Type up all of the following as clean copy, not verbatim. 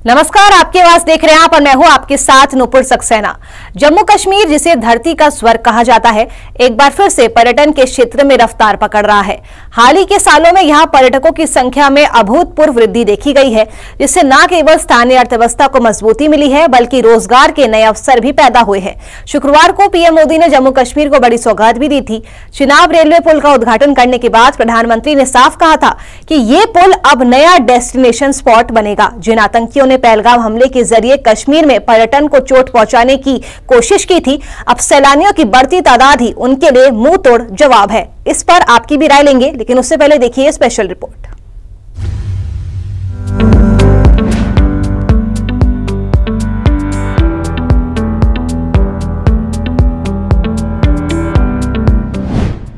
नमस्कार, आपकी आवाज देख रहे हैं आप और मैं हूं आपके साथ नूपुर सक्सेना। जम्मू कश्मीर जिसे धरती का स्वर्ग कहा जाता है, एक बार फिर से पर्यटन के क्षेत्र में रफ्तार पकड़ रहा है। हाल ही के सालों में यहां पर्यटकों की संख्या में अभूतपूर्व वृद्धि देखी गई है, जिससे न केवल स्थानीय अर्थव्यवस्था को मजबूती मिली है बल्कि रोजगार के नए अवसर भी पैदा हुए हैं। शुक्रवार को पीएम मोदी ने जम्मू कश्मीर को बड़ी सौगात भी दी थी। चिनाब रेलवे पुल का उद्घाटन करने के बाद प्रधानमंत्री ने साफ कहा था कि ये पुल अब नया डेस्टिनेशन स्पॉट बनेगा। जिन आतंकियों ने पहलगाम हमले के जरिए कश्मीर में पर्यटन को चोट पहुंचाने की कोशिश की थी, अब सैलानियों की बढ़ती तादाद ही उनके लिए मुंह तोड़ जवाब है। इस पर आपकी भी राय लेंगे, लेकिन उससे पहले देखिए स्पेशल रिपोर्ट।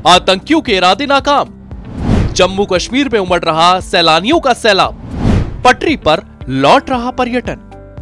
आतंकियों के इरादे नाकाम, जम्मू कश्मीर में उमड़ रहा सैलानियों का सैलाब, पटरी पर लौट रहा पर्यटन।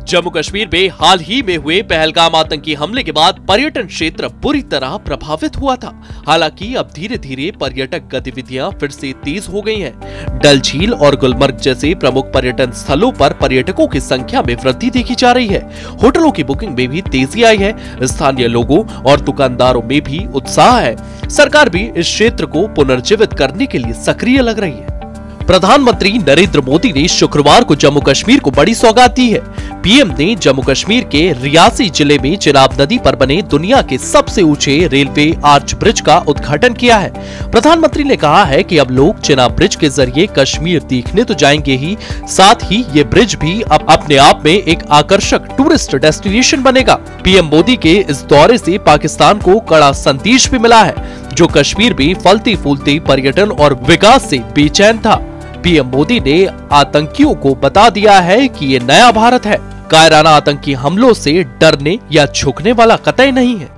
जम्मू कश्मीर में हाल ही में हुए पहलगाम आतंकी हमले के बाद पर्यटन क्षेत्र बुरी तरह प्रभावित हुआ था। हालांकि अब धीरे धीरे पर्यटक गतिविधियां फिर से तेज हो गई हैं। डल झील और गुलमर्ग जैसे प्रमुख पर्यटन स्थलों पर पर्यटकों की संख्या में वृद्धि देखी जा रही है। होटलों की बुकिंग में भी तेजी आई है। स्थानीय लोगों और दुकानदारों में भी उत्साह है। सरकार भी इस क्षेत्र को पुनर्जीवित करने के लिए सक्रिय लग रही है। प्रधानमंत्री नरेंद्र मोदी ने शुक्रवार को जम्मू कश्मीर को बड़ी सौगात दी है। पीएम ने जम्मू कश्मीर के रियासी जिले में चिनाब नदी पर बने दुनिया के सबसे ऊंचे रेलवे आर्च ब्रिज का उद्घाटन किया है। प्रधानमंत्री ने कहा है कि अब लोग चिनाब ब्रिज के जरिए कश्मीर देखने तो जाएंगे ही, साथ ही ये ब्रिज भी अब अपने आप में एक आकर्षक टूरिस्ट डेस्टिनेशन बनेगा। पीएम मोदी के इस दौरे से पाकिस्तान को कड़ा संदेश भी मिला है, जो कश्मीर में फलते फूलते पर्यटन और विकास से बेचैन था। पीएम मोदी ने आतंकियों को बता दिया है कि ये नया भारत है। कायराना आतंकी हमलों से डरने या झुकने वाला कतई नहीं है।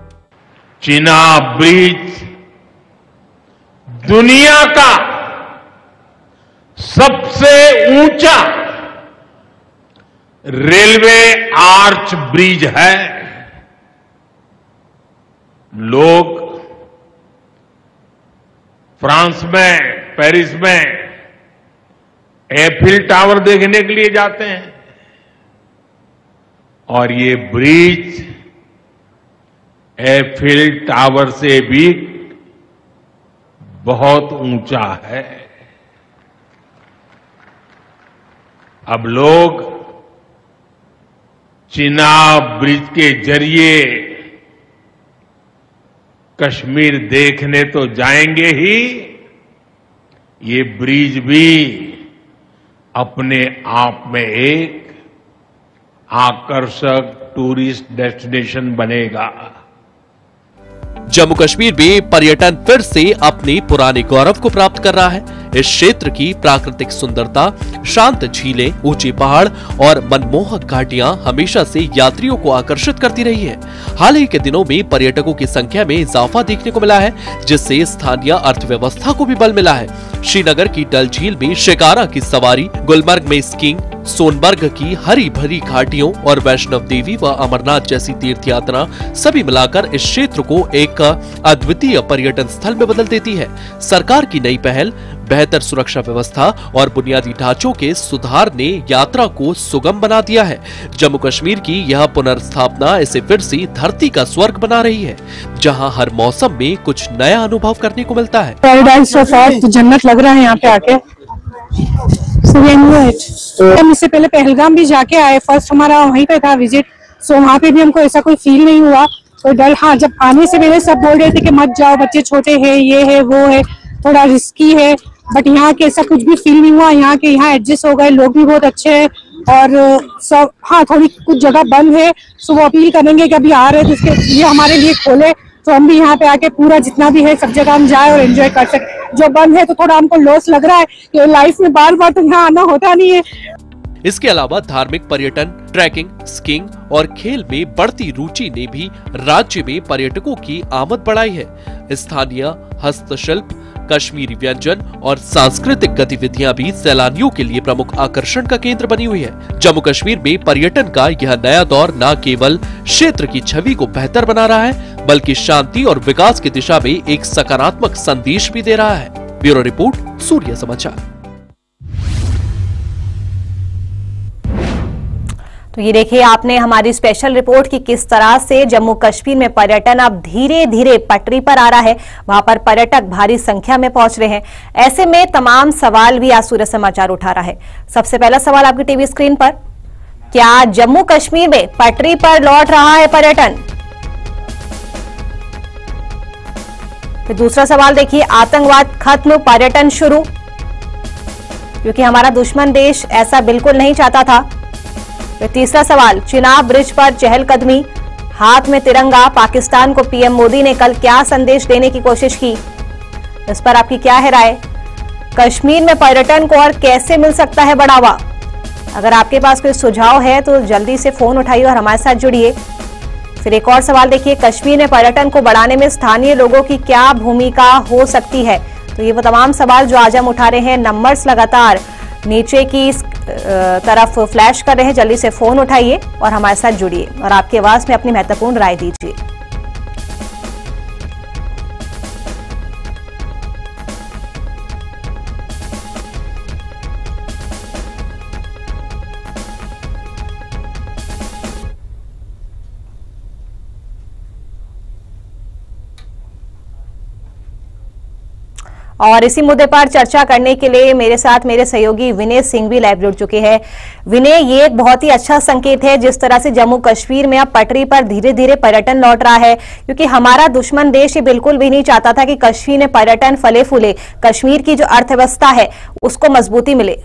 चिनाब ब्रिज दुनिया का सबसे ऊंचा रेलवे आर्च ब्रिज है। लोग फ्रांस में, पेरिस में एफिल टावर देखने के लिए जाते हैं, और ये ब्रिज एफिल टावर से भी बहुत ऊंचा है। अब लोग चिनाब ब्रिज के जरिए कश्मीर देखने तो जाएंगे ही, ये ब्रिज भी अपने आप में एक आकर्षक टूरिस्ट डेस्टिनेशन बनेगा। जम्मू कश्मीर में पर्यटन फिर से अपने पुराने गौरव को प्राप्त कर रहा है। इस क्षेत्र की प्राकृतिक सुंदरता, शांत झीलें, ऊंचे पहाड़ और मनमोहक घाटियां हमेशा से यात्रियों को आकर्षित करती रही है। हाल ही के दिनों में पर्यटकों की संख्या में इजाफा देखने को मिला है, जिससे स्थानीय अर्थव्यवस्था को भी बल मिला है। श्रीनगर की डल झील में शिकारा की सवारी, गुलमर्ग में स्कीइंग, सोनबर्ग की हरी भरी घाटियों और वैष्णव देवी व अमरनाथ जैसी तीर्थ यात्रा सभी मिलाकर इस क्षेत्र को एक अद्वितीय पर्यटन स्थल में बदल देती है। सरकार की नई पहल, बेहतर सुरक्षा व्यवस्था और बुनियादी ढांचों के सुधार ने यात्रा को सुगम बना दिया है। जम्मू कश्मीर की यह पुनर्स्थापना इसे फिर से धरती का स्वर्ग बना रही है, जहां हर मौसम में कुछ नया अनुभव करने को मिलता है। पैराडाइज ऑफ अर्थ, जन्नत लग रहा है यहाँ पे आके। हम इससे पहले पहलगाम भी जाके आए, फर्स्ट हमारा वहीं पे था विजिट, सो वहाँ पे भी हमको ऐसा कोई फील नहीं हुआ, कोई डर। हाँ, जब आने से पहले सब बोल रहे थे कि मत जाओ, बच्चे छोटे हैं, ये है वो है, थोड़ा रिस्की है, बट यहाँ के ऐसा कुछ भी फील नहीं हुआ। यहाँ एडजस्ट हो गए, लोग भी बहुत अच्छे हैं और सब। हाँ, थोड़ी कुछ जगह बंद है, सो वो अपील करेंगे कि अभी आ रहे हैं तो ये हमारे लिए खोले, तो हम भी यहाँ पे आके पूरा जितना भी है सब जगह हम जाए और एंजॉय कर सके। जो बंद है तो थोड़ा हमको लॉस लग रहा है कि लाइफ में बार बार तो यहाँ आना होता नहीं है। इसके अलावा धार्मिक पर्यटन, ट्रैकिंग, स्कीइंग और खेल में बढ़ती रुचि ने भी राज्य में पर्यटकों की आमद बढ़ाई है। स्थानीय हस्तशिल्प, कश्मीरी व्यंजन और सांस्कृतिक गतिविधियां भी सैलानियों के लिए प्रमुख आकर्षण का केंद्र बनी हुई है। जम्मू कश्मीर में पर्यटन का यह नया दौर न केवल क्षेत्र की छवि को बेहतर बना रहा है, बल्कि शांति और विकास की दिशा में एक सकारात्मक संदेश भी दे रहा है। ब्यूरो रिपोर्ट, सूर्य समाचार। तो ये देखिए आपने हमारी स्पेशल रिपोर्ट की किस तरह से जम्मू कश्मीर में पर्यटन अब धीरे धीरे पटरी पर आ रहा है। वहां पर पर्यटक भारी संख्या में पहुंच रहे हैं। ऐसे में तमाम सवाल भी आज सूरज समाचार उठा रहा है। सबसे पहला सवाल आपकी टीवी स्क्रीन पर, क्या जम्मू कश्मीर में पटरी पर लौट रहा है पर्यटन? फिर दूसरा सवाल देखिए, आतंकवाद खत्म पर्यटन शुरू, क्योंकि हमारा दुश्मन देश ऐसा बिल्कुल नहीं चाहता था। फिर तीसरा सवाल, चिनाब ब्रिज पर चहलकदमी, हाथ में तिरंगा, पाकिस्तान को पीएम मोदी ने कल क्या संदेश देने की कोशिश की, इस पर आपकी क्या है राय? कश्मीर में पर्यटन को और कैसे मिल सकता है बढ़ावा? अगर आपके पास कोई सुझाव है तो जल्दी से फोन उठाइए और हमारे साथ जुड़िए। फिर एक और सवाल देखिए, कश्मीर में पर्यटन को बढ़ाने में स्थानीय लोगों की क्या भूमिका हो सकती है? तो ये वो तमाम सवाल जो आज हम उठा रहे हैं। नंबर्स लगातार नीचे की तरफ फ्लैश कर रहे हैं, जल्दी से फोन उठाइए और हमारे साथ जुड़िए और आपकी आवाज में अपनी महत्वपूर्ण राय दीजिए। और इसी मुद्दे पर चर्चा करने के लिए मेरे साथ मेरे सहयोगी विनय सिंह भी लाइव जुड़ चुके हैं। विनय, ये एक बहुत ही अच्छा संकेत है जिस तरह से जम्मू कश्मीर में अब पटरी पर धीरे धीरे पर्यटन लौट रहा है, क्योंकि हमारा दुश्मन देश ये बिल्कुल भी नहीं चाहता था कि कश्मीर में पर्यटन फले फूले, कश्मीर की जो अर्थव्यवस्था है उसको मजबूती मिले।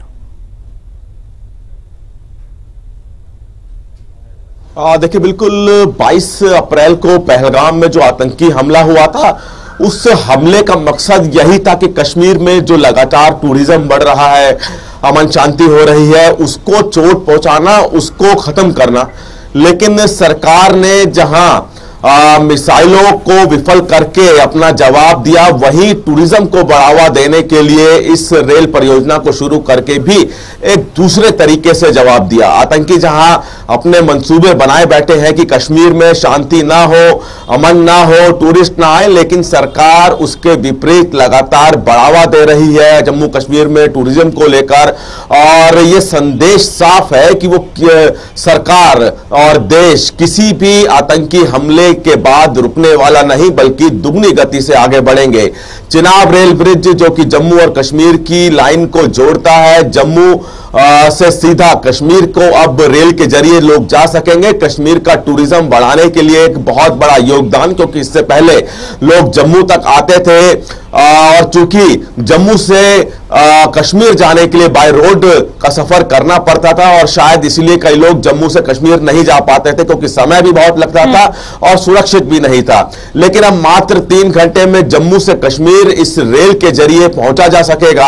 देखिए, बिल्कुल 22 अप्रैल को पहलगाम में जो आतंकी हमला हुआ था, उस हमले का मकसद यही था कि कश्मीर में जो लगातार टूरिज्म बढ़ रहा है, अमन शांति हो रही है, उसको चोट पहुंचाना, उसको खत्म करना। लेकिन सरकार ने जहां मिसाइलों को विफल करके अपना जवाब दिया, वहीं टूरिज्म को बढ़ावा देने के लिए इस रेल परियोजना को शुरू करके भी एक दूसरे तरीके से जवाब दिया। आतंकी जहां अपने मंसूबे बनाए बैठे हैं कि कश्मीर में शांति ना हो, अमन ना हो, टूरिस्ट ना आए, लेकिन सरकार उसके विपरीत लगातार बढ़ावा दे रही है जम्मू कश्मीर में टूरिज्म को लेकर। और ये संदेश साफ है कि वो सरकार और देश किसी भी आतंकी हमले के बाद रुकने वाला नहीं, बल्कि दुगनी गति से आगे बढ़ेंगे। चिनाब रेल ब्रिज जो कि जम्मू और कश्मीर की लाइन को जोड़ता है, जम्मू से सीधा कश्मीर को अब रेल के जरिए लोग जा सकेंगे। कश्मीर का टूरिज्म बढ़ाने के लिए एक बहुत बड़ा योगदान, क्योंकि इससे पहले लोग जम्मू तक आते थे और चूंकि जम्मू से कश्मीर जाने के लिए बाय रोड का सफर करना पड़ता था और शायद इसीलिए कई लोग जम्मू से कश्मीर नहीं जा पाते थे, क्योंकि समय भी बहुत लगता था और सुरक्षित भी नहीं था। लेकिन अब मात्र 3 घंटे में जम्मू से कश्मीर इस रेल के जरिए पहुंचा जा सकेगा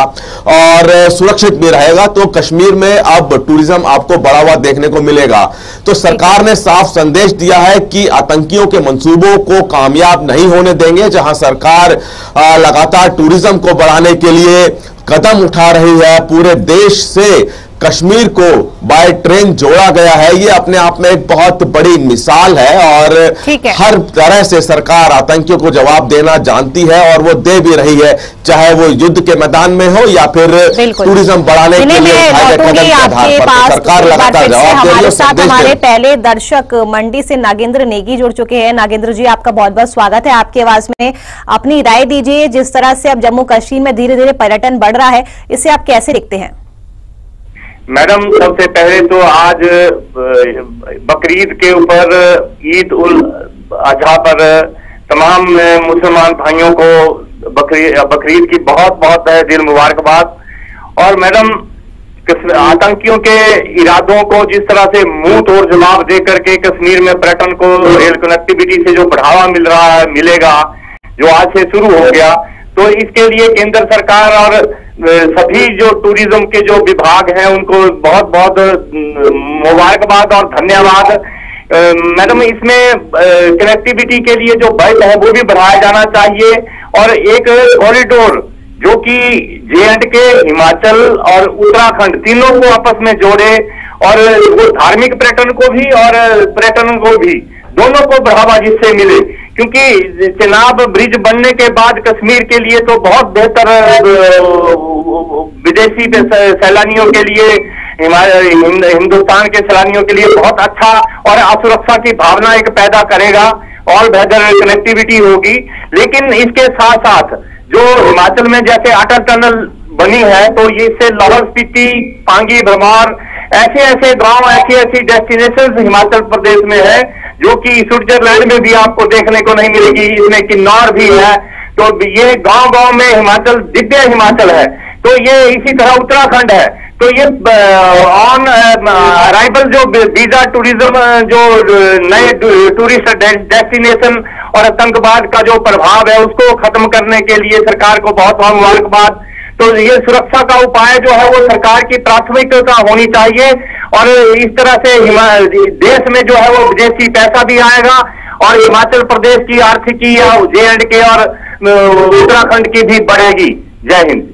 और सुरक्षित भी रहेगा। तो कश्मीर में अब टूरिज्म आपको बढ़ावा देखने को मिलेगा। तो सरकार ने साफ संदेश दिया है कि आतंकियों के मंसूबों को कामयाब नहीं होने देंगे। जहां सरकार लगातार टूरिज्म को बढ़ाने के लिए कदम उठा रही है, पूरे देश से कश्मीर को बाय ट्रेन जोड़ा गया है, ये अपने आप में एक बहुत बड़ी मिसाल है। और हर तरह से सरकार आतंकियों को जवाब देना जानती है और वो दे भी रही है, चाहे वो युद्ध के मैदान में हो या फिर टूरिज्म बढ़ाने के लिए सरकार लगातार जवाब दे रही है। हमारे पहले दर्शक मंडी से नागेंद्र नेगी जुड़ चुके हैं। नागेंद्र जी, आपका बहुत बहुत स्वागत है। आपकी आवाज में अपनी राय दीजिए, जिस तरह से अब जम्मू कश्मीर में धीरे धीरे पर्यटन बढ़ रहा है, इसे आप कैसे देखते हैं? मैडम, सबसे पहले तो आज बकरीद के ऊपर, ईद उल अजहा पर तमाम मुसलमान भाइयों को बकरीद की बहुत बहुत दिल मुबारकबाद। और मैडम, आतंकियों के इरादों को जिस तरह से मुंह तोड़ जवाब दे करके कश्मीर में पर्यटन को रेल कनेक्टिविटी से जो बढ़ावा मिल रहा है, मिलेगा, जो आज से शुरू हो गया, तो इसके लिए केंद्र सरकार और सभी जो टूरिज्म के जो विभाग हैं उनको बहुत बहुत मुबारकबाद और धन्यवाद। मैडम, इसमें कनेक्टिविटी के लिए जो बल है वो भी बढ़ाया जाना चाहिए और एक कॉरिडोर जो कि J&K, हिमाचल और उत्तराखंड तीनों को आपस में जोड़े और वो धार्मिक पर्यटन को भी और पर्यटन को भी, दोनों को बढ़ावा जिससे मिले। क्योंकि चिनाब ब्रिज बनने के बाद कश्मीर के लिए तो बहुत बेहतर, विदेशी सैलानियों के लिए हिंदुस्तान के सैलानियों के लिए बहुत अच्छा और असुरक्षा की भावना एक पैदा करेगा और बेहतर कनेक्टिविटी होगी। लेकिन इसके साथ साथ जो हिमाचल में जैसे अटल टनल बनी है, तो इससे लाहौल स्पीति, पांगी, भरमौर, ऐसे ऐसे गांव, ऐसी ऐसी डेस्टिनेशन हिमाचल प्रदेश में है जो कि स्विट्जरलैंड में भी आपको देखने को नहीं मिलेगी। इसमें किन्नौर भी है। तो ये गांव गांव में हिमाचल दिव्य हिमाचल है। तो ये इसी तरह उत्तराखंड है। तो ये ऑन अराइवल जो वीजा टूरिज्म, जो नए टूरिस्ट डेस्टिनेशन और आतंकवाद का जो प्रभाव है उसको खत्म करने के लिए सरकार को बहुत बहुत मुबारकबाद। तो ये सुरक्षा का उपाय जो है वो सरकार की प्राथमिकता होनी चाहिए और इस तरह से देश में जो है वो विदेशी पैसा भी आएगा और हिमाचल प्रदेश की आर्थिकी या J&K और उत्तराखंड की भी बढ़ेगी। जय हिंद।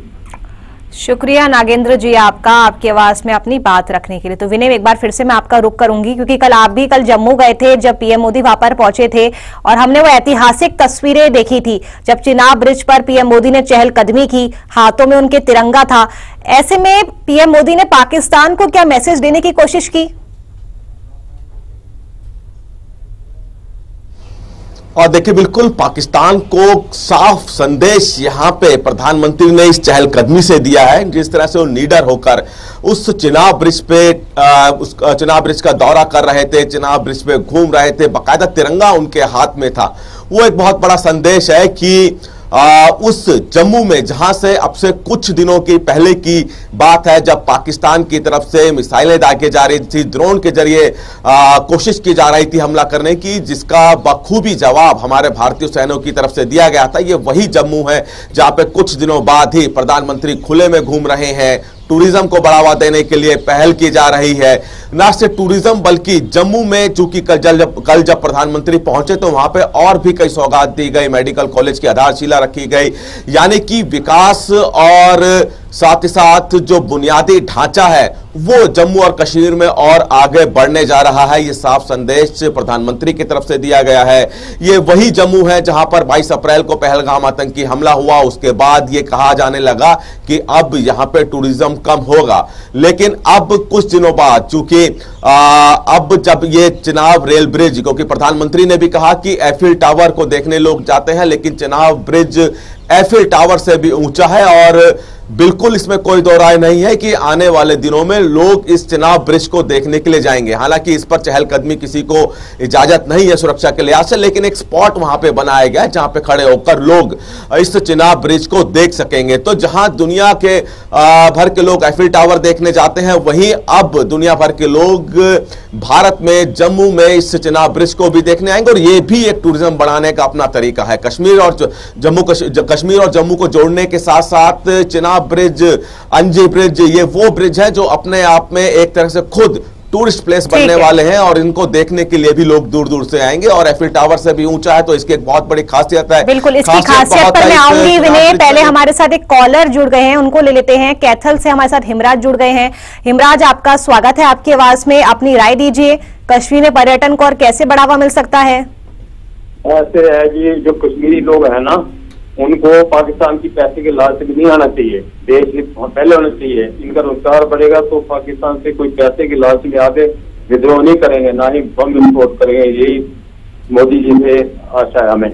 शुक्रिया नागेंद्र जी आपका, आपकी आवाज में अपनी बात रखने के लिए। तो विनय, एक बार फिर से मैं आपका रुख करूंगी क्योंकि कल आप भी जम्मू गए थे जब पीएम मोदी वहां पर पहुंचे थे और हमने वो ऐतिहासिक तस्वीरें देखी थी जब चिनाब ब्रिज पर पीएम मोदी ने चहलकदमी की, हाथों में उनके तिरंगा था। ऐसे में पीएम मोदी ने पाकिस्तान को क्या मैसेज देने की कोशिश की? और देखिए, बिल्कुल पाकिस्तान को साफ संदेश यहां पे प्रधानमंत्री ने इस चहलकदमी से दिया है। जिस तरह से वो निडर होकर उस चिनाब ब्रिज पे उस चिनाब ब्रिज का दौरा कर रहे थे, चिनाब ब्रिज पे घूम रहे थे, बाकायदा तिरंगा उनके हाथ में था। वो एक बहुत बड़ा संदेश है कि उस जम्मू में, जहां से अब से कुछ दिनों की पहले की बात है जब पाकिस्तान की तरफ से मिसाइलें दागे जा रही थी, ड्रोन के जरिए कोशिश की जा रही थी हमला करने की, जिसका बखूबी जवाब हमारे भारतीय सैनिकों की तरफ से दिया गया था। ये वही जम्मू है जहां पे कुछ दिनों बाद ही प्रधानमंत्री खुले में घूम रहे हैं। टूरिज्म को बढ़ावा देने के लिए पहल की जा रही है। न सिर्फ टूरिज्म बल्कि जम्मू में चूंकि कल जब प्रधानमंत्री पहुंचे तो वहां पे और भी कई सौगात दी गई, मेडिकल कॉलेज की आधारशिला रखी गई, यानी कि विकास और साथ ही साथ जो बुनियादी ढांचा है वो जम्मू और कश्मीर में और आगे बढ़ने जा रहा है। ये साफ संदेश प्रधानमंत्री की तरफ से दिया गया है। ये वही जम्मू है जहां पर 22 अप्रैल को पहलगाम आतंकी हमला हुआ। उसके बाद ये कहा जाने लगा कि अब यहां पे टूरिज्म कम होगा, लेकिन अब कुछ दिनों बाद चूंकि अब जब ये चिनाब रेल ब्रिज, क्योंकि प्रधानमंत्री ने भी कहा कि एफिल टावर को देखने लोग जाते हैं, लेकिन चिनाब ब्रिज एफिल टावर से भी ऊंचा है और बिल्कुल इसमें कोई दो राय नहीं है कि आने वाले दिनों में लोग इस चिनाब ब्रिज को देखने के लिए जाएंगे। हालांकि इस पर चहलकदमी किसी को इजाजत नहीं है सुरक्षा के लिहाज से, लेकिन एक स्पॉट वहां पे बनाया गया है जहां पे खड़े होकर लोग इस चिनाब ब्रिज को देख सकेंगे। तो जहां दुनिया के भर के लोग एफिल टावर देखने जाते हैं, वहीं अब दुनिया भर के लोग भारत में जम्मू में इस चिनाब ब्रिज को भी देखने आएंगे और ये भी एक टूरिज्म बढ़ाने का अपना तरीका है। कश्मीर और जम्मू को जोड़ने के साथ साथ चिनाब ब्रिज, अंजी ब्रिज, ये वो ब्रिज है जो अपने आप में एक तरह से खुद टूरिस्ट प्लेस बनने वाले हैं और इनको देखने के लिए भी लोग दूर दूर से आएंगे और एफिल टावर से भी ऊंचा है, तो इसकी एक बहुत बड़ी खासियत है। बिल्कुल, इसकी खासियत पर मैं आऊंगी विनय। पहले हमारे साथ एक कॉलर जुड़ गए हैं, उनको ले लेते हैं। कैथल से हमारे साथ हिमराज जुड़ गए हैं। हिमराज, आपका स्वागत है। आपकी आवाज में अपनी राय दीजिए, कश्मीर में पर्यटन को और कैसे बढ़ावा मिल सकता है? ऐसे है कि जो कश्मीरी लोग है ना, उनको पाकिस्तान की पैसे के लालच में नहीं आना चाहिए, देश हित पहले होना चाहिए। इनका रोजगार बढ़ेगा तो पाकिस्तान से कोई पैसे के लालच में आके विद्रोह नहीं करेंगे, ना ही बम इंपोर्ट करेंगे। यही मोदी जी से आशा है हमें।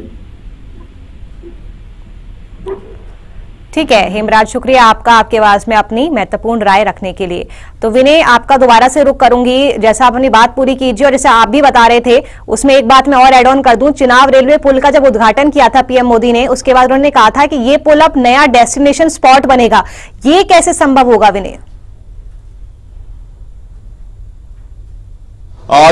ठीक है हिमराज, शुक्रिया आपका, आपके आवाज में अपनी महत्वपूर्ण राय रखने के लिए। तो विनय, आपका दोबारा से रुख करूंगी, जैसा आप अपनी बात पूरी कीजिए और जैसे आप भी बता रहे थे उसमें एक बात मैं और ऐड ऑन कर दूं। चिनाब रेलवे पुल का जब उद्घाटन किया था पीएम मोदी ने, उसके बाद उन्होंने कहा था कि ये पुल अब नया डेस्टिनेशन स्पॉट बनेगा। ये कैसे संभव होगा विनय?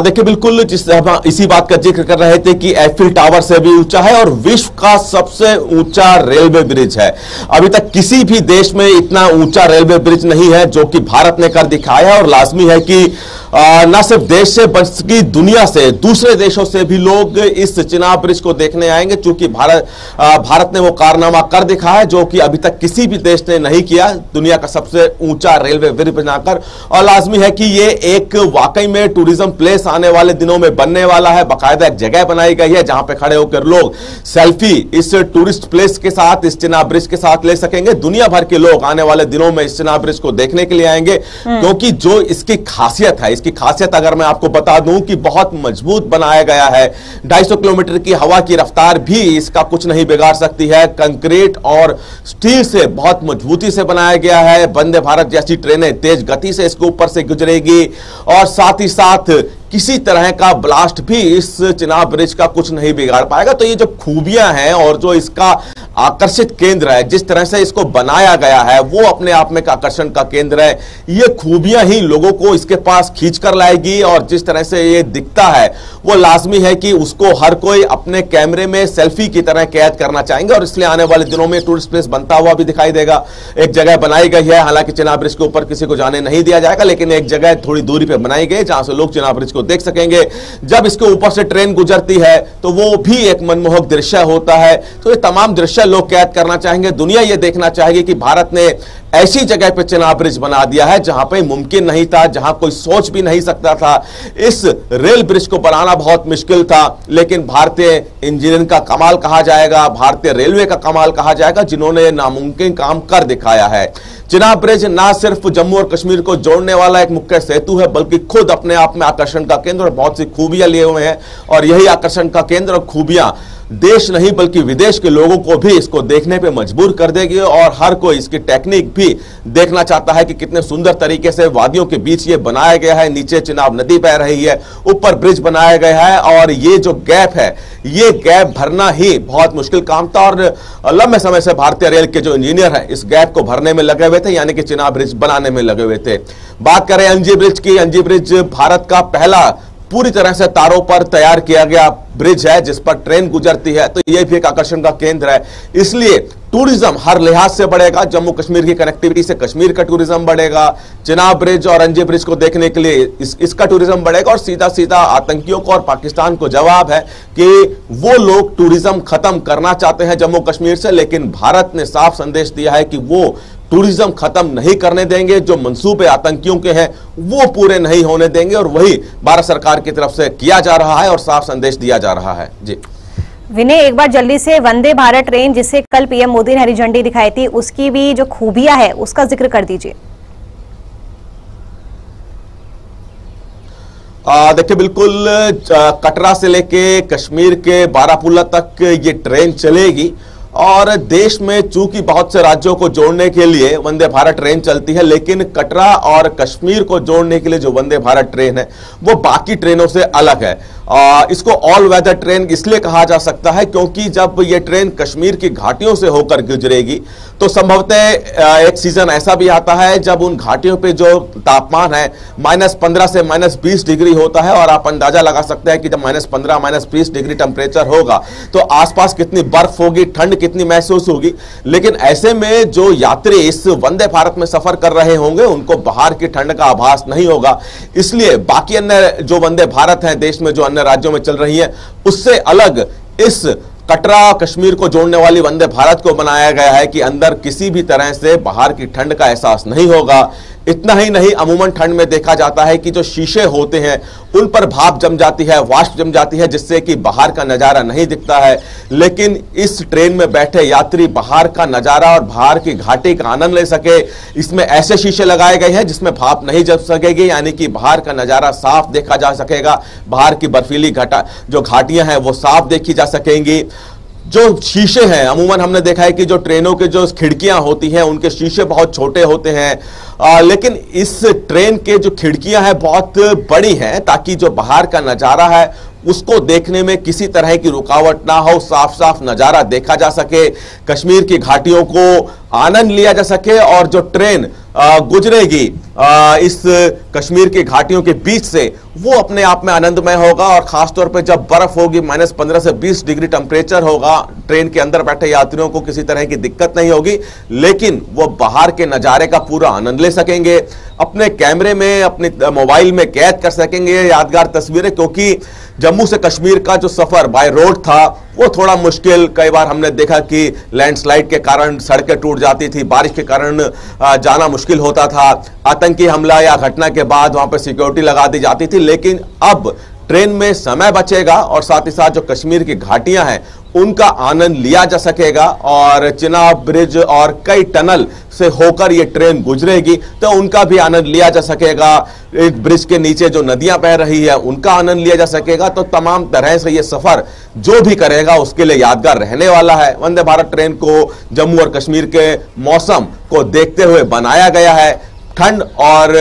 देखिए, बिल्कुल हम इसी बात का जिक्र कर रहे थे कि एफिल टावर से भी ऊंचा है और विश्व का सबसे ऊंचा रेलवे ब्रिज है। अभी तक किसी भी देश में इतना ऊंचा रेलवे ब्रिज नहीं है जो कि भारत ने कर दिखाया है और लाजमी है कि न सिर्फ देश से बल्कि दुनिया से, दूसरे देशों से भी लोग इस चिनाब ब्रिज को देखने आएंगे, क्योंकि भारत ने वो कारनामा कर दिखा है जो कि अभी तक किसी भी देश ने नहीं किया, दुनिया का सबसे ऊंचा रेलवे ब्रिज बनाकर। और लाजमी है कि ये एक वाकई में टूरिज्म प्लेस आने वाले दिनों में बनने वाला है। बाकायदा एक जगह बनाई गई है जहां पे खड़े होकर लोग सेल्फी इस टूरिस्ट प्लेस के साथ, इस चिनाब ब्रिज के साथ ले सकेंगे। दुनिया भर के लोग आने वाले दिनों में इस चिनाब ब्रिज को देखने के लिए आएंगे, क्योंकि जो इसकी खासियत है, इसकी खासियत अगर मैं आपको बता दूं कि बहुत मजबूत बनाया गया है। 250 किलोमीटर की हवा की रफ्तार भी इसका कुछ नहीं बिगाड़ सकती है। कंक्रीट और स्टील से बहुत मजबूती से बनाया गया है। वंदे भारत जैसी ट्रेनें तेज गति से इसके ऊपर से गुजरेगी और साथ ही साथ किसी तरह का ब्लास्ट भी इस चिनाब ब्रिज का कुछ नहीं बिगाड़ पाएगा। तो ये जो खूबियां हैं और जो इसका आकर्षित केंद्र है, जिस तरह से इसको बनाया गया है, वो अपने आप में एक आकर्षण का केंद्र है। ये खूबियां ही लोगों को इसके पास खींच कर लाएगी और जिस तरह से ये दिखता है वो लाजमी है कि उसको हर कोई अपने कैमरे में सेल्फी की तरह कैद करना चाहेंगे और इसलिए आने वाले दिनों में टूरिस्ट प्लेस बनता हुआ भी दिखाई देगा। एक जगह बनाई गई है, हालांकि चिनाब ब्रिज के ऊपर किसी को जाने नहीं दिया जाएगा, लेकिन एक जगह थोड़ी दूरी पर बनाई गई जहां से लोग चिनाब ब्रिज को देख सकेंगे। जब इसके ऊपर से ट्रेन गुजरती है तो वो भी एक मनमोहक दृश्य होता है। तो ये तमाम दृश्य लोग कैद करना चाहेंगे। दुनिया ये देखना चाहेगी कि भारत ने ऐसी जगह पे चिनाब ब्रिज बना दिया है जहां पे मुमकिन नहीं था, जहां कोई सोच भी नहीं सकता था। इस रेल ब्रिज को बनाना बहुत मुश्किल था, लेकिन भारतीय इंजीनियरिंग का कमाल कहा जाएगा, भारतीय रेलवे का कमाल कहा जाएगा, जिन्होंने नामुमकिन काम कर दिखाया है। चिनाब ब्रिज ना सिर्फ जम्मू और कश्मीर को जोड़ने वाला एक मुख्य सेतु है, बल्कि खुद अपने आप में आकर्षण का केंद्र और बहुत सी खूबियां लिए हुए हैं। और यही आकर्षण का केंद्र और खूबियां देश नहीं बल्कि विदेश के लोगों को भी इसको देखने पे मजबूर कर देगी और हर कोई इसकी टेक्निक भी देखना चाहता है कि कितने सुंदर तरीके से वादियों के बीच ये बनाया गया है। नीचे चिनाब नदी बह रही है, ऊपर ब्रिज बनाया गया है और ये जो गैप है, ये गैप भरना ही बहुत मुश्किल काम था और लंबे समय से भारतीय रेल के जो इंजीनियर हैं इस गैप को भरने में लगे हुए थे, यानी कि चिनाब ब्रिज बनाने में लगे हुए थे। बात करें अंजी ब्रिज की, अंजी ब्रिज भारत का पहला पूरी तरह से तारों पर तैयार किया गया ब्रिज है जिस पर ट्रेन गुजरती है। तो यह भी एक आकर्षण का केंद्र है, इसलिए टूरिज्म हर लिहाज से बढ़ेगा। जम्मू कश्मीर की कनेक्टिविटी से कश्मीर का टूरिज्म बढ़ेगा। चिनाब ब्रिज और अंजी ब्रिज को देखने के लिए इसका टूरिज्म बढ़ेगा और सीधा सीधा आतंकियों को और पाकिस्तान को जवाब है कि वो लोग टूरिज्म खत्म करना चाहते हैं जम्मू कश्मीर से, लेकिन भारत ने साफ संदेश दिया है कि वो टूरिज्म खत्म नहीं करने देंगे। जो मंसूबे आतंकियों के हैं वो पूरे नहीं होने देंगे और वही भारत सरकार की तरफ से किया जा रहा है और साफ संदेश दिया जा रहा है। जी विनय, एक बार जल्दी से वंदे भारत ट्रेन जिसे कल पीएम मोदी ने हरी झंडी दिखाई थी, उसकी भी जो खूबियां है उसका जिक्र कर दीजिए। देखिए, बिल्कुल कटरा से लेके कश्मीर के बारापुला तक ये ट्रेन चलेगी और देश में चूंकि बहुत से राज्यों को जोड़ने के लिए वंदे भारत ट्रेन चलती है, लेकिन कटरा और कश्मीर को जोड़ने के लिए जो वंदे भारत ट्रेन है वो बाकी ट्रेनों से अलग है। इसको ऑल वेदर ट्रेन इसलिए कहा जा सकता है क्योंकि जब ये ट्रेन कश्मीर की घाटियों से होकर गुजरेगी तो संभवतः एक सीजन ऐसा भी आता है जब उन घाटियों पे जो तापमान है -15 से -20 डिग्री होता है और आप अंदाजा लगा सकते हैं कि जब -15 -20 डिग्री टेम्परेचर होगा तो आसपास कितनी बर्फ होगी, ठंड कितनी महसूस होगी। लेकिन ऐसे में जो यात्री इस वंदे भारत में सफर कर रहे होंगे उनको बाहर की ठंड का आभास नहीं होगा, इसलिए बाकी अन्य जो वंदे भारत हैं देश में जो अन्य राज्यों में चल रही है उससे अलग इस कटरा कश्मीर को जोड़ने वाली वंदे भारत को बनाया गया है कि अंदर किसी भी तरह से बाहर की ठंड का एहसास नहीं होगा। इतना ही नहीं, अमूमन ठंड में देखा जाता है कि जो शीशे होते हैं उन पर भाप जम जाती है, वाष्प जम जाती है, जिससे कि बाहर का नजारा नहीं दिखता है। लेकिन इस ट्रेन में बैठे यात्री बाहर का नजारा और बाहर की घाटी का आनंद ले सके, इसमें ऐसे शीशे लगाए गए हैं जिसमें भाप नहीं जम सकेगी, यानी कि बाहर का नजारा साफ देखा जा सकेगा। बाहर की बर्फीली जो घाटियां हैं वो साफ देखी जा सकेंगी। जो शीशे हैं, अमूमन हमने देखा है कि जो ट्रेनों के जो खिड़कियां होती हैं उनके शीशे बहुत छोटे होते हैं, लेकिन इस ट्रेन के जो खिड़कियां हैं बहुत बड़ी हैं ताकि जो बाहर का नजारा है उसको देखने में किसी तरह की रुकावट ना हो, साफ साफ नजारा देखा जा सके, कश्मीर की घाटियों को आनंद लिया जा सके और जो ट्रेन गुजरेगी इस कश्मीर की घाटियों के बीच से वो अपने आप में आनंदमय होगा। और खासतौर पर जब बर्फ होगी, -15 से 20 डिग्री टेम्परेचर होगा, ट्रेन के अंदर बैठे यात्रियों को किसी तरह की दिक्कत नहीं होगी, लेकिन वो बाहर के नजारे का पूरा आनंद ले सकेंगे, अपने कैमरे में अपने मोबाइल में कैद कर सकेंगे यादगार तस्वीरें। क्योंकि जम्मू से कश्मीर का जो सफर बाय रोड था वो थोड़ा मुश्किल। कई बार हमने देखा कि लैंडस्लाइड के कारण सड़कें टूट जाती थी, बारिश के कारण जाना मुश्किल होता था, आतंकी हमला या घटना के बाद वहां पर सिक्योरिटी लगा दी जाती थी। लेकिन अब ट्रेन में समय बचेगा और साथ ही साथ जो कश्मीर की घाटियां हैं उनका आनंद लिया जा सकेगा और चिनाब ब्रिज और कई टनल से होकर ये ट्रेन गुजरेगी तो उनका भी आनंद लिया जा सकेगा। इस ब्रिज के नीचे जो नदियां बह रही है उनका आनंद लिया जा सकेगा। तो तमाम तरह से ये सफर जो भी करेगा उसके लिए यादगार रहने वाला है। वंदे भारत ट्रेन को जम्मू और कश्मीर के मौसम को देखते हुए बनाया गया है। ठंड और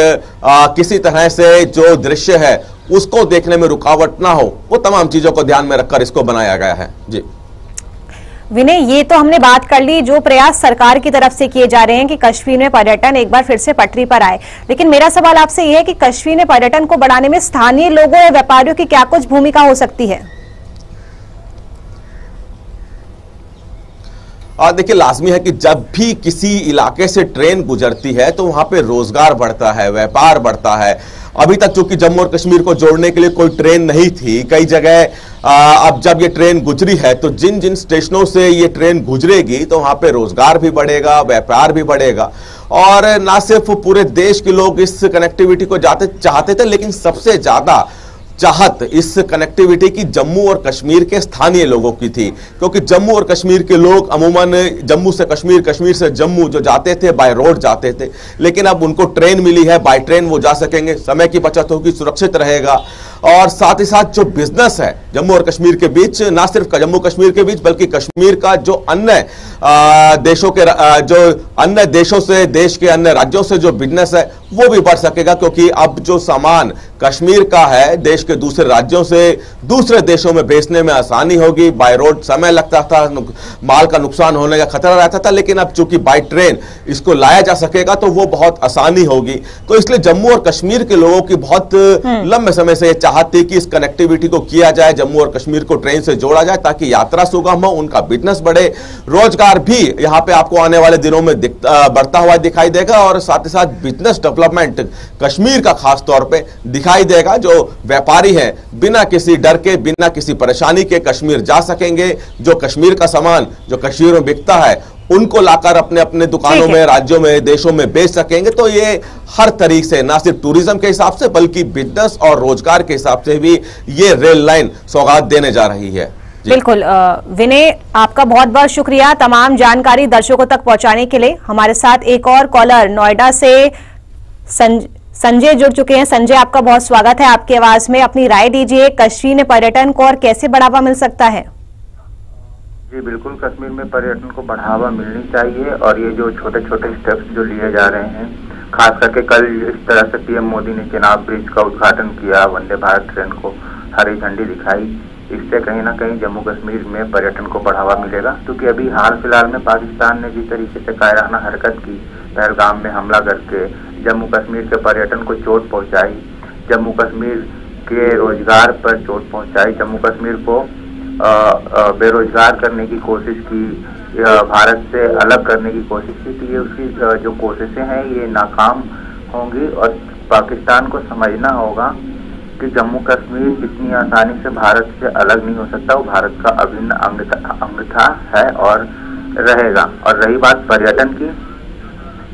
किसी तरह से जो दृश्य है उसको देखने में रुकावट ना हो, वो तमाम चीजों को ध्यान में रखकर इसको बनाया गया है। जी विनय, ये तो हमने बात कर ली जो प्रयास सरकार की तरफ से किए जा रहे हैं कि कश्मीर में पर्यटन एक बार फिर से पटरी पर आए, लेकिन मेरा सवाल आपसे यह है कि कश्मीर में पर्यटन को बढ़ाने में स्थानीय लोगों या व्यापारियों की क्या कुछ भूमिका हो सकती है? देखिए, लाजमी है कि जब भी किसी इलाके से ट्रेन गुजरती है तो वहां पे रोजगार बढ़ता है, व्यापार बढ़ता है। अभी तक चूंकि जम्मू और कश्मीर को जोड़ने के लिए कोई ट्रेन नहीं थी, कई जगह अब जब ये ट्रेन गुजरी है तो जिन जिन स्टेशनों से ये ट्रेन गुजरेगी तो वहां पे रोजगार भी बढ़ेगा, व्यापार भी बढ़ेगा। और ना सिर्फ पूरे देश के लोग इस कनेक्टिविटी को चाहते थे, लेकिन सबसे ज्यादा चाहत इस कनेक्टिविटी की जम्मू और कश्मीर के स्थानीय लोगों की थी, क्योंकि जम्मू और कश्मीर के लोग अमूमन जम्मू से कश्मीर, कश्मीर से जम्मू जो जाते थे बाय रोड जाते थे, लेकिन अब उनको ट्रेन मिली है, बाय ट्रेन वो जा सकेंगे, समय की बचत होगी, सुरक्षित रहेगा। और साथ ही साथ जो बिजनेस है जम्मू और कश्मीर के बीच, ना सिर्फ जम्मू कश्मीर के बीच बल्कि कश्मीर का जो अन्य देशों के जो अन्य देशों से, देश के अन्य राज्यों से जो बिजनेस है वो भी बढ़ सकेगा, क्योंकि अब जो सामान कश्मीर का है देश के दूसरे राज्यों से दूसरे देशों में भेजने में आसानी होगी। बाय रोड समय लगता था, माल का नुकसान होने का खतरा रहता था, लेकिन अब चूंकि बाय ट्रेन इसको लाया जा सकेगा तो वो बहुत आसानी होगी। तो इसलिए जम्मू और कश्मीर के लोगों की बहुत लंबे समय से चाहत थी कि इस कनेक्टिविटी को किया जाए, जम्मू और कश्मीर को ट्रेन से जोड़ा जाए ताकि यात्रा सुगम हो, उनका बिजनेस बढ़े, रोजगार भी यहाँ पे आपको आने वाले दिनों में बढ़ता हुआ दिखाई देगा। और साथ ही साथ बिजनेस डेवलपमेंट कश्मीर का खास तौर पे दिखाई देगा। जो व्यापारी हैं बिना किसी डर के, बिना किसी परेशानी के कश्मीर जा सकेंगे। जो कश्मीर का सामान जो कश्मीर में बिकता है उनको लाकर अपने अपने दुकानों में, राज्यों में, देशों में बेच सकेंगे। तो ये हर तरीके से ना सिर्फ टूरिज्म के हिसाब से बल्कि बिजनेस और रोजगार के हिसाब से भी ये रेल लाइन सौगात देने जा रही है। बिल्कुल विनय, आपका बहुत बहुत शुक्रिया तमाम जानकारी दर्शकों तक पहुंचाने के लिए। हमारे साथ एक और कॉलर नोएडा से संजय जुड़ चुके हैं। संजय, आपका बहुत स्वागत है। आपकी आवाज में अपनी राय दीजिए, कश्मीर में पर्यटन को और कैसे बढ़ावा मिल सकता है? जी बिल्कुल, कश्मीर में पर्यटन को बढ़ावा मिलनी चाहिए और ये जो छोटे छोटे स्टेप्स जो लिए जा रहे हैं, खास करके कल इस तरह से पीएम मोदी ने चिनाब ब्रिज का उद्घाटन किया, वंदे भारत ट्रेन को हरी झंडी दिखाई, इससे कहीं ना कहीं जम्मू कश्मीर में पर्यटन को बढ़ावा मिलेगा। क्योंकि अभी हाल फिलहाल में पाकिस्तान ने जिस तरीके से कायराना हरकत की, पहलगाम में हमला करके जम्मू कश्मीर के पर्यटन को चोट पहुंचाई, जम्मू कश्मीर के रोजगार पर चोट पहुंचाई, जम्मू कश्मीर को बेरोजगार करने की कोशिश की, भारत से अलग करने की कोशिश की, तो ये उसकी जो कोशिशें हैं ये नाकाम होंगी। और पाकिस्तान को समझना होगा कि जम्मू कश्मीर इतनी आसानी से भारत से अलग नहीं हो सकता, वो भारत का अभिन्न अंग था, है और रहेगा। और रही बात पर्यटन की,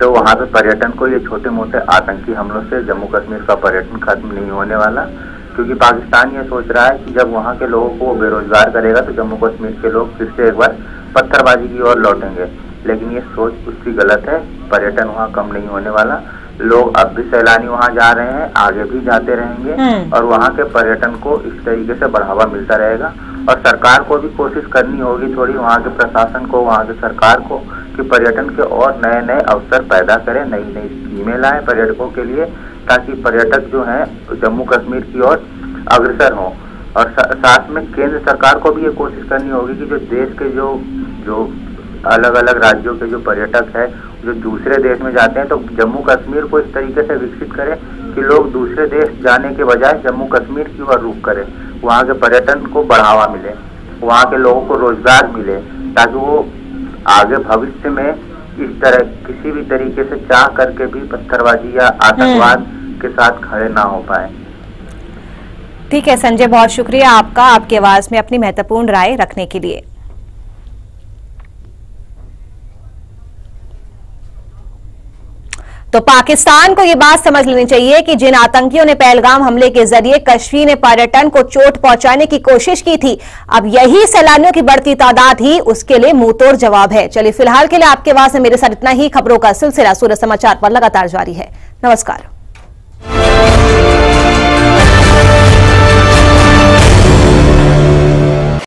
तो वहाँ पे पर्यटन को ये छोटे मोटे आतंकी हमलों से जम्मू कश्मीर का पर्यटन खत्म नहीं होने वाला, क्योंकि पाकिस्तान ये सोच रहा है कि जब वहाँ के लोगों को बेरोजगार करेगा तो जम्मू कश्मीर के लोग फिर से एक बार पत्थरबाजी की ओर लौटेंगे। लेकिन ये सोच उसकी गलत है, पर्यटन वहाँ कम नहीं होने वाला। लोग अब भी सैलानी वहाँ जा रहे हैं, आगे भी जाते रहेंगे और वहाँ के पर्यटन को इस तरीके से बढ़ावा मिलता रहेगा। और सरकार को भी कोशिश करनी होगी थोड़ी, वहाँ के प्रशासन को, वहाँ के सरकार को, कि पर्यटन के और नए नए अवसर पैदा करें, नई नई स्कीमें लाएं पर्यटकों के लिए, ताकि पर्यटक जो हैं जम्मू कश्मीर की ओर अग्रसर हों। और साथ में केंद्र सरकार को भी ये कोशिश करनी होगी कि जो देश के जो अलग अलग राज्यों के जो पर्यटक है जो दूसरे देश में जाते हैं, तो जम्मू कश्मीर को इस तरीके से विकसित करें कि लोग दूसरे देश जाने के बजाय जम्मू कश्मीर की ओर रुख करें, वहाँ के पर्यटन को बढ़ावा मिले, वहाँ के लोगों को रोजगार मिले, ताकि वो आगे भविष्य में इस तरह किसी भी तरीके से चाह करके भी पत्थरबाजी या आतंकवाद के साथ खड़े ना हो पाए। ठीक है संजय, बहुत शुक्रिया आपका, आपकी आवाज में अपनी महत्वपूर्ण राय रखने के लिए। तो पाकिस्तान को ये बात समझ लेनी चाहिए कि जिन आतंकियों ने पहलगाम हमले के जरिए कश्मीर में पर्यटन को चोट पहुंचाने की कोशिश की थी, अब यही सैलानियों की बढ़ती तादाद ही उसके लिए मुंहतोड़ जवाब है। चलिए फिलहाल के लिए आपके पास मेरे साथ इतना ही। खबरों का सिलसिला सूरज समाचार पर लगातार जारी है। नमस्कार।